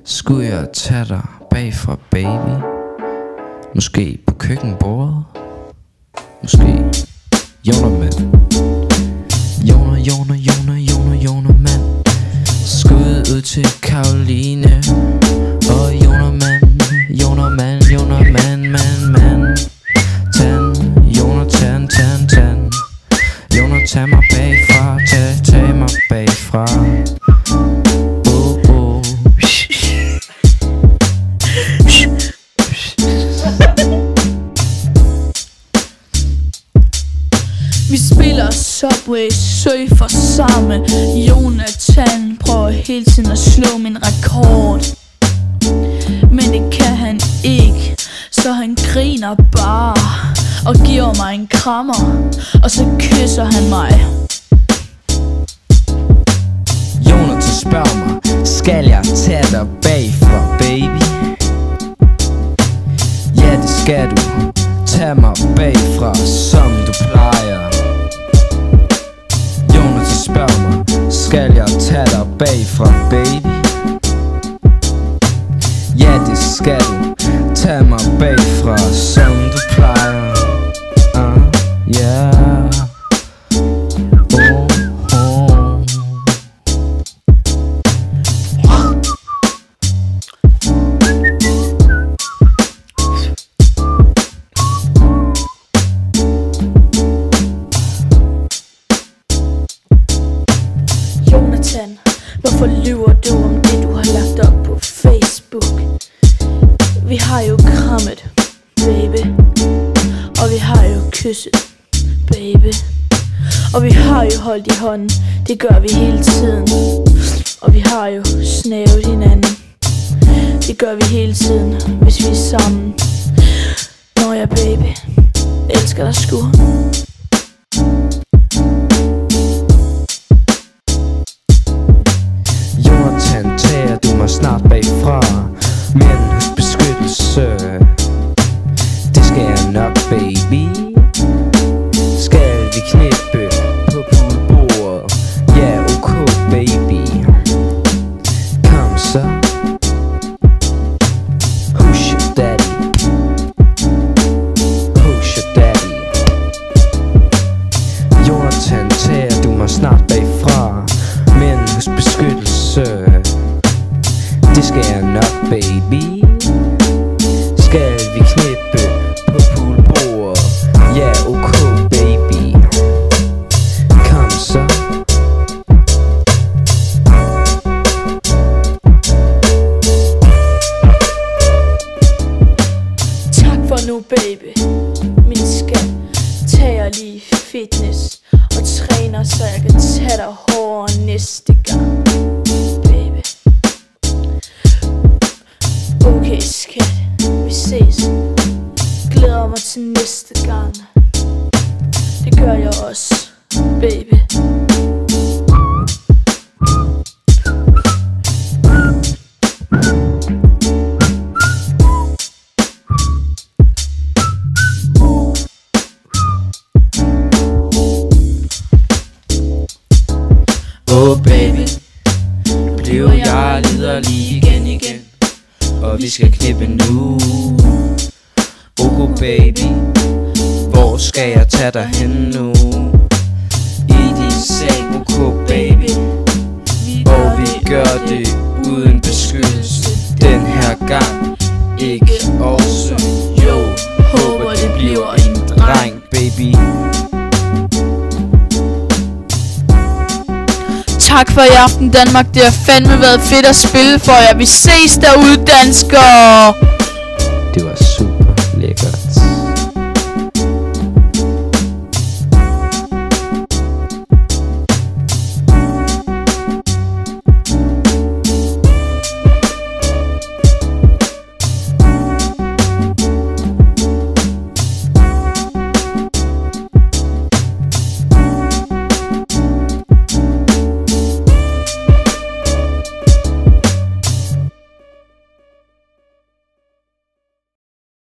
Skulle jeg tage dig bagfra, baby? Måske på køkkenbordet? Måske Jonermand. Jonermand. Skud ud til Karoline. Og Jonermand. Tan. Joner, tag mig bagfra. Tag mig bagfra. Vi spiller Subway Surfer sammen. Jonathan prøver hele tiden at slå min rekord, men det kan han ikke, så han griner bare og giver mig en krammer, og så kysser han mig. Jonathan spørger mig, skal jeg tage dig bagfra, baby? Ja, det skal du. Tag mig bagfra, som du plejer. Jonathan spørger mig, skal jeg tage dig bagfra, baby? Ja, det skal du. Tag mig bagfra, som du plejer. Yeah. Jonathan, hvorfor lyver du om det, du har lagt op på Facebook? Vi har jo krammet, baby. Og vi har jo kysset, baby. Og vi har jo holdt i hånden, det gør vi hele tiden. Og vi har jo snavet hinanden, det gør vi hele tiden, hvis vi er sammen. Nå ja, baby, jeg elsker dig sgu. Jonathan, tager du mig snart bagfra, men hos beskyttelse. Det skal jeg nok, baby. Skal vi knippe på poolbordet? Ja, ok, baby. Kom så. Who's your daddy? Who's your daddy? Jonathan, tager du mig snart bagfra, men hos beskyttelse. Det skal jeg nok, baby. Skal vi knippe på poolbordet? Ja, ok, baby. Kom så. Tak for nu, baby. Min skat tager lige fitness og træner, så jeg kan tage dig hårdere næste gang, baby. Okay, skat, vi ses. Glæder mig til næste gang. Det gør jeg også, baby. Oh baby, bliver jeg liderlig igen. Og vi skal knippe nu. Oh baby, hvor skal jeg tage dig hen nu? I din seng, ok baby. Og vi gør det uden beskyttelse den her gang. Ikke også, jo, håber det bliver en dreng, baby. Tak for i aften, Danmark. Det har fandme været fedt at spille for jer. Vi ses derude, danskere. Det var